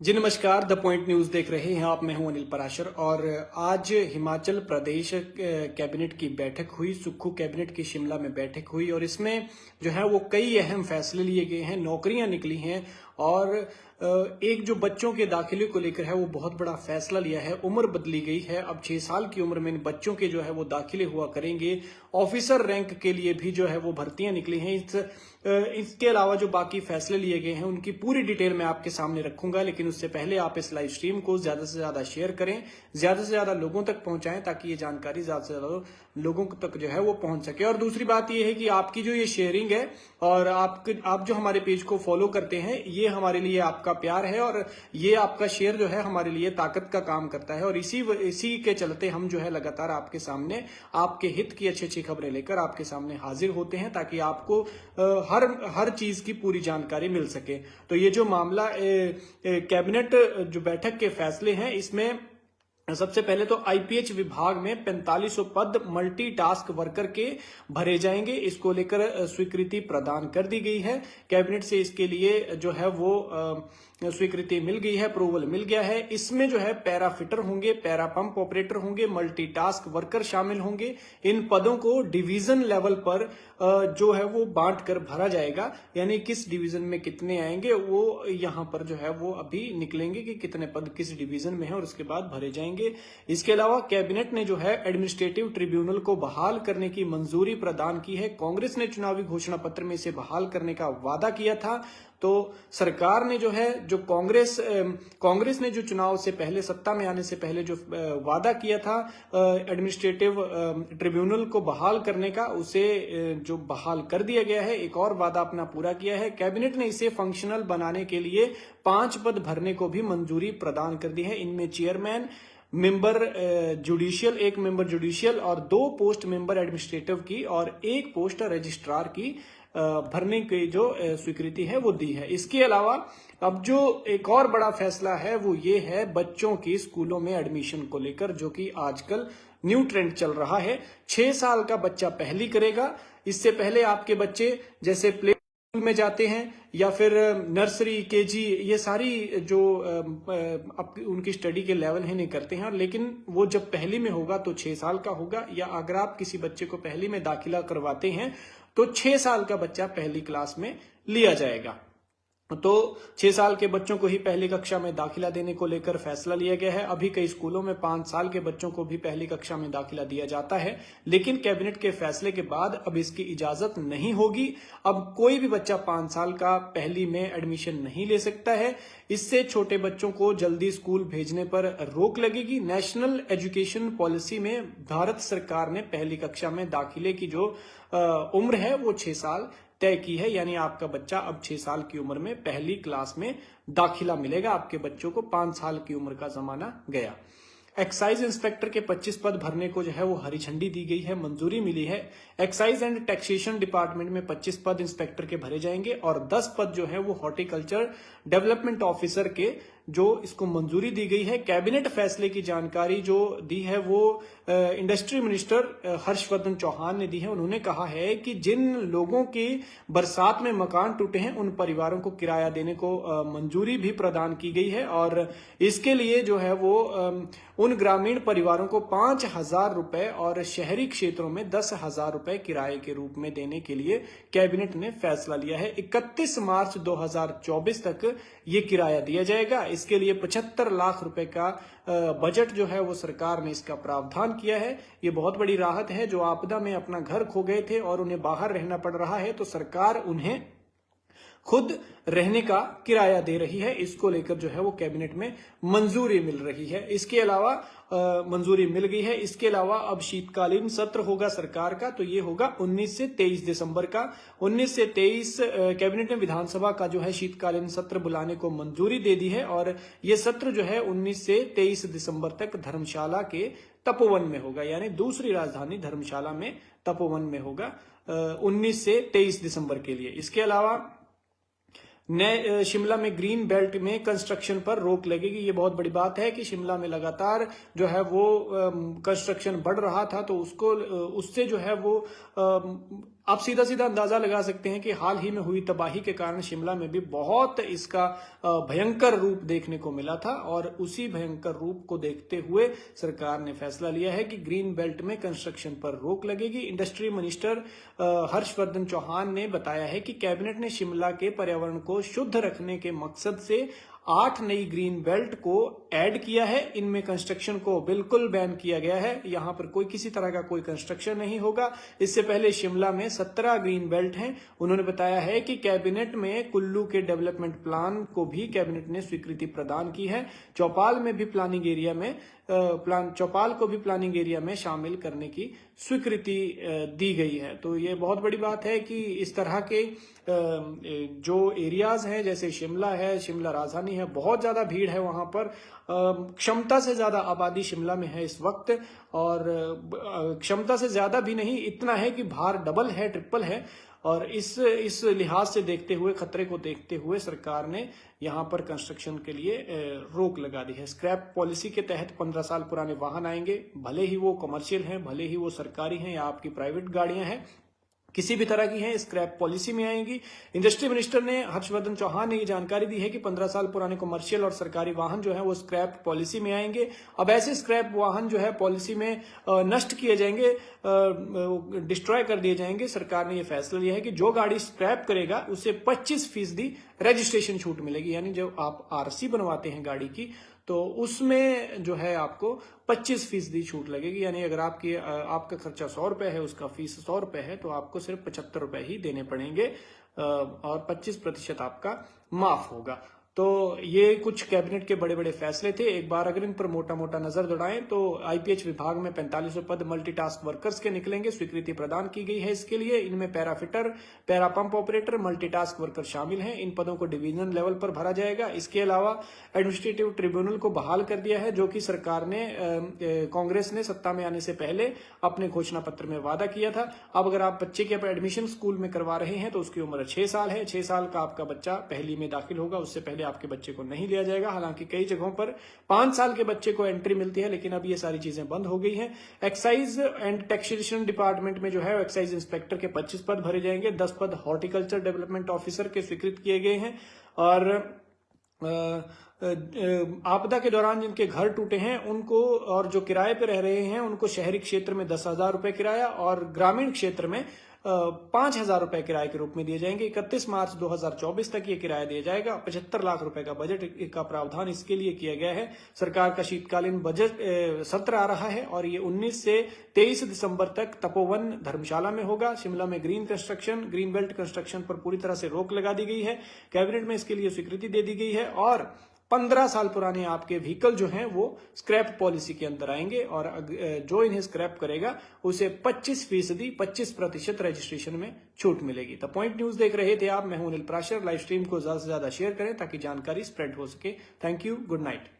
जी नमस्कार, the point news देख रहे हैं आप। मैं हूं अनिल पराशर और आज हिमाचल प्रदेश कैबिनेट की बैठक हुई। सुक्खू कैबिनेट की शिमला में बैठक हुई और इसमें जो है वो कई अहम फैसले लिए गए हैं, नौकरियां निकली हैं और एक जो बच्चों के दाखिले को लेकर है वो बहुत बड़ा फैसला लिया है। उम्र बदली गई है, अब 6 साल की उम्र में बच्चों के जो है वो दाखिले हुआ करेंगे। ऑफिसर रैंक के लिए भी जो है वो भर्तियां निकली हैं। इसके अलावा जो बाकी फैसले लिए गए हैं उनकी पूरी डिटेल मैं आपके सामने रखूंगा, लेकिन उससे पहले आप इस लाइव स्ट्रीम को ज्यादा से ज्यादा शेयर करें, ज्यादा से ज्यादा लोगों तक पहुंचाएं ताकि ये जानकारी ज्यादा से ज्यादा लोगों तक जो है वो पहुंच सके। और दूसरी बात ये है कि आपकी जो ये शेयरिंग है और आप जो हमारे पेज को फॉलो करते हैं, ये हमारे लिए आपका प्यार है और ये आपका शेयर जो है हमारे लिए ताकत का काम करता है। और इसी के चलते हम जो है लगातार आपके सामने आपके हित की अच्छी अच्छी खबरें लेकर आपके सामने हाजिर होते हैं ताकि आपको हर चीज की पूरी जानकारी मिल सके। तो ये जो मामला कैबिनेट जो बैठक के फैसले हैं, इसमें सबसे पहले तो आईपीएच विभाग में 4500 पद मल्टीटास्क वर्कर के भरे जाएंगे। इसको लेकर स्वीकृति प्रदान कर दी गई है। कैबिनेट से इसके लिए जो है वो स्वीकृति मिल गई है, अप्रूवल मिल गया है। इसमें जो है पैरा फिटर होंगे, पैरा पंप ऑपरेटर होंगे, मल्टीटास्क वर्कर शामिल होंगे। इन पदों को डिवीजन लेवल पर जो है वो बांट कर भरा जाएगा, यानी किस डिवीजन में कितने आएंगे वो यहां पर जो है वो अभी निकलेंगे कि कितने पद किस डिवीजन में है और उसके बाद भरे जाएंगे। इसके अलावा कैबिनेट ने जो है एडमिनिस्ट्रेटिव ट्रिब्यूनल को बहाल करने की मंजूरी प्रदान की है। कांग्रेस ने चुनावी घोषणा पत्र में इसे बहाल करने का वादा किया था, तो सरकार ने जो है जो कांग्रेस ने जो चुनाव से पहले सत्ता में आने से पहले जो वादा किया था एडमिनिस्ट्रेटिव ट्रिब्यूनल को बहाल करने का, उसे जो बहाल कर दिया गया है। एक और वादा अपना पूरा किया है। कैबिनेट ने इसे फंक्शनल बनाने के लिए 5 पद भरने को भी मंजूरी प्रदान कर दी है। इनमें चेयरमैन, मेंबर जुडिशियल, एक मेंबर जुडिशियल और 2 पोस्ट मेंबर एडमिनिस्ट्रेटिव की और 1 पोस्ट रजिस्ट्रार की भरने की जो स्वीकृति है वो दी है। इसके अलावा अब जो एक और बड़ा फैसला है वो ये है बच्चों की स्कूलों में एडमिशन को लेकर, जो कि आजकल न्यू ट्रेंड चल रहा है। 6 साल का बच्चा पहली करेगा। इससे पहले आपके बच्चे जैसे प्ले स्कूल में जाते हैं या फिर नर्सरी, केजी, ये सारी जो उनकी स्टडी के लेवल है नहीं करते हैं, लेकिन वो जब पहली में होगा तो 6 साल का होगा। या अगर आप किसी बच्चे को पहली में दाखिला करवाते हैं तो 6 साल का बच्चा पहली क्लास में लिया जाएगा। तो 6 साल के बच्चों को ही पहली कक्षा में दाखिला देने को लेकर फैसला लिया गया है। अभी कई स्कूलों में 5 साल के बच्चों को भी पहली कक्षा में दाखिला दिया जाता है, लेकिन कैबिनेट के फैसले के बाद अब इसकी इजाजत नहीं होगी। अब कोई भी बच्चा 5 साल का पहली में एडमिशन नहीं ले सकता है। इससे छोटे बच्चों को जल्दी स्कूल भेजने पर रोक लगेगी। नेशनल एजुकेशन पॉलिसी में भारत सरकार ने पहली कक्षा में दाखिले की जो उम्र है वो 6 साल तय की है, यानी आपका बच्चा अब 6 साल की उम्र में पहली क्लास में दाखिला मिलेगा। आपके बच्चों को 5 साल की उम्र का जमाना गया। एक्साइज इंस्पेक्टर के 25 पद भरने को जो है वो हरी झंडी दी गई है, मंजूरी मिली है। एक्साइज एंड टैक्सेशन डिपार्टमेंट में 25 पद इंस्पेक्टर के भरे जाएंगे और 10 पद जो है वो हॉर्टिकल्चर डेवलपमेंट ऑफिसर के, जो इसको मंजूरी दी गई है। कैबिनेट फैसले की जानकारी जो दी है वो इंडस्ट्री मिनिस्टर हर्षवर्धन चौहान ने दी है। उन्होंने कहा है कि जिन लोगों की बरसात में मकान टूटे हैं उन परिवारों को किराया देने को मंजूरी भी प्रदान की गई है और इसके लिए जो है वो उन ग्रामीण परिवारों को 5,000 रुपए और शहरी क्षेत्रों में 10,000 रुपए किराए के रूप में देने के लिए कैबिनेट ने फैसला लिया है। 31 मार्च 2024 तक ये किराया दिया जाएगा। इसके लिए 75 लाख रुपए का बजट जो है वो सरकार ने इसका प्रावधान किया है। ये बहुत बड़ी राहत है। जो आपदा में अपना घर खो गए थे और उन्हें बाहर रहना पड़ रहा है, तो सरकार उन्हें खुद रहने का किराया दे रही है। इसको लेकर जो है वो कैबिनेट में मंजूरी मिल रही है। इसके अलावा मंजूरी मिल गई है। इसके अलावा अब शीतकालीन सत्र होगा सरकार का, तो ये होगा 19 से 23 दिसंबर का। 19 से 23 कैबिनेट ने विधानसभा का जो है शीतकालीन सत्र बुलाने को मंजूरी दे दी है और ये सत्र जो है 19 से 23 दिसंबर तक धर्मशाला के तपोवन में होगा, यानी दूसरी राजधानी धर्मशाला में तपोवन में होगा 19 से 23 दिसंबर के लिए। इसके अलावा नए शिमला में ग्रीन बेल्ट में कंस्ट्रक्शन पर रोक लगेगी। ये बहुत बड़ी बात है कि शिमला में लगातार जो है वो कंस्ट्रक्शन बढ़ रहा था, तो उससे जो है वो आप सीधा सीधा अंदाजा लगा सकते हैं कि हाल ही में हुई तबाही के कारण शिमला में भी बहुत इसका भयंकर रूप देखने को मिला था, और उसी भयंकर रूप को देखते हुए सरकार ने फैसला लिया है कि ग्रीन बेल्ट में कंस्ट्रक्शन पर रोक लगेगी। इंडस्ट्री मिनिस्टर हर्षवर्धन चौहान ने बताया है कि कैबिनेट ने शिमला के पर्यावरण को शुद्ध रखने के मकसद से 8 नई ग्रीन बेल्ट को ऐड किया है। इनमें कंस्ट्रक्शन को बिल्कुल बैन किया गया है, यहां पर कोई किसी तरह का कोई कंस्ट्रक्शन नहीं होगा। इससे पहले शिमला में 17 ग्रीन बेल्ट हैं। उन्होंने बताया है कि कैबिनेट में कुल्लू के डेवलपमेंट प्लान को भी कैबिनेट ने स्वीकृति प्रदान की है। चौपाल में भी प्लानिंग एरिया में चौपाल को भी प्लानिंग एरिया में शामिल करने की स्वीकृति दी गई है। तो ये बहुत बड़ी बात है कि इस तरह के जो एरियाज हैं, जैसे शिमला है, शिमला राजधानी है, बहुत ज्यादा भीड़ है वहां पर, क्षमता से ज्यादा आबादी शिमला में है इस वक्त, और क्षमता से ज्यादा भी नहीं, इतना है कि भार डबल है, ट्रिपल है। और इस लिहाज से देखते हुए, खतरे को देखते हुए सरकार ने यहां पर कंस्ट्रक्शन के लिए रोक लगा दी है। स्क्रैप पॉलिसी के तहत 15 साल पुराने वाहन आएंगे, भले ही वो कमर्शियल हैं, भले ही वो सरकारी हैं या आपकी प्राइवेट गाड़ियां हैं, किसी भी तरह की हैं, स्क्रैप पॉलिसी में आएंगी। इंडस्ट्री मिनिस्टर ने हर्षवर्धन चौहान ने ये जानकारी दी है कि 15 साल पुराने कमर्शियल और सरकारी वाहन जो है वो स्क्रैप पॉलिसी में आएंगे। अब ऐसे स्क्रैप वाहन जो है पॉलिसी में नष्ट किए जाएंगे, डिस्ट्रॉय कर दिए जाएंगे। सरकार ने यह फैसला लिया है कि जो गाड़ी स्क्रैप करेगा उसे 25% रजिस्ट्रेशन छूट मिलेगी। यानी जब आप आरसी बनवाते हैं गाड़ी की, तो उसमें जो है आपको 25% छूट लगेगी। यानी अगर आपका खर्चा 100 रुपए है, उसका फीस 100 रुपए है, तो आपको सिर्फ 75 रुपए ही देने पड़ेंगे और 25% आपका माफ होगा। तो ये कुछ कैबिनेट के बड़े बड़े फैसले थे। एक बार अगर इन पर मोटा मोटा नजर दौड़ाएं तो आईपीएच विभाग में 4500 पद मल्टीटास्क वर्कर्स के निकलेंगे, स्वीकृति प्रदान की गई है इसके लिए। इनमें para fitter, para pump operator, multitask worker शामिल हैं। इन पदों को डिवीजन लेवल पर भरा जाएगा। इसके अलावा एडमिनिस्ट्रेटिव ट्रिब्यूनल को बहाल कर दिया है, जो कि सरकार ने कांग्रेस ने सत्ता में आने से पहले अपने घोषणा पत्र में वादा किया था। अब अगर आप बच्चे के एडमिशन स्कूल में करवा रहे हैं तो उसकी उम्र 6 साल है। 6 साल का आपका बच्चा पहली में दाखिल होगा, उससे पहले आपके बच्चे को नहीं लिया जाएगा। हालांकि कई जगहों पर 5 साल के बच्चे को एंट्री मिलती है, लेकिन अब ये सारी चीजें बंद हो गई हैं। एक्साइज एंड टैक्सेशन डिपार्टमेंट में जो है एक्साइज इंस्पेक्टर के 25 पद भरे जाएंगे। 10 पद हॉर्टिकल्चर डेवलपमेंट ऑफिसर के स्वीकृत किए गए हैं। और आपदा के दौरान जिनके घर टूटे हैं उनको, और जो किराए पे रह रहे हैं उनको, शहरी क्षेत्र में 10,000 रुपए किराया और ग्रामीण क्षेत्र में 5,000 रुपए किराए के रूप में दिए जाएंगे। 31 मार्च 2024 तक ये किराया दिया जाएगा। 75 लाख रुपए का बजट का प्रावधान इसके लिए किया गया है। सरकार का शीतकालीन बजट सत्र आ रहा है और ये 19 से 23 दिसंबर तक तपोवन धर्मशाला में होगा। शिमला में ग्रीन बेल्ट कंस्ट्रक्शन पर पूरी तरह से रोक लगा दी गई है। कैबिनेट में इसके लिए स्वीकृति दे दी गई है और 15 साल पुराने आपके व्हीकल जो हैं वो स्क्रैप पॉलिसी के अंदर आएंगे, और जो इन्हें स्क्रैप करेगा उसे 25% रजिस्ट्रेशन में छूट मिलेगी। द पॉइंट न्यूज देख रहे थे आप, मैं हूं अनिल पराशर। लाइव स्ट्रीम को ज्यादा से ज्यादा शेयर करें ताकि जानकारी स्प्रेड हो सके। Thank you, good night.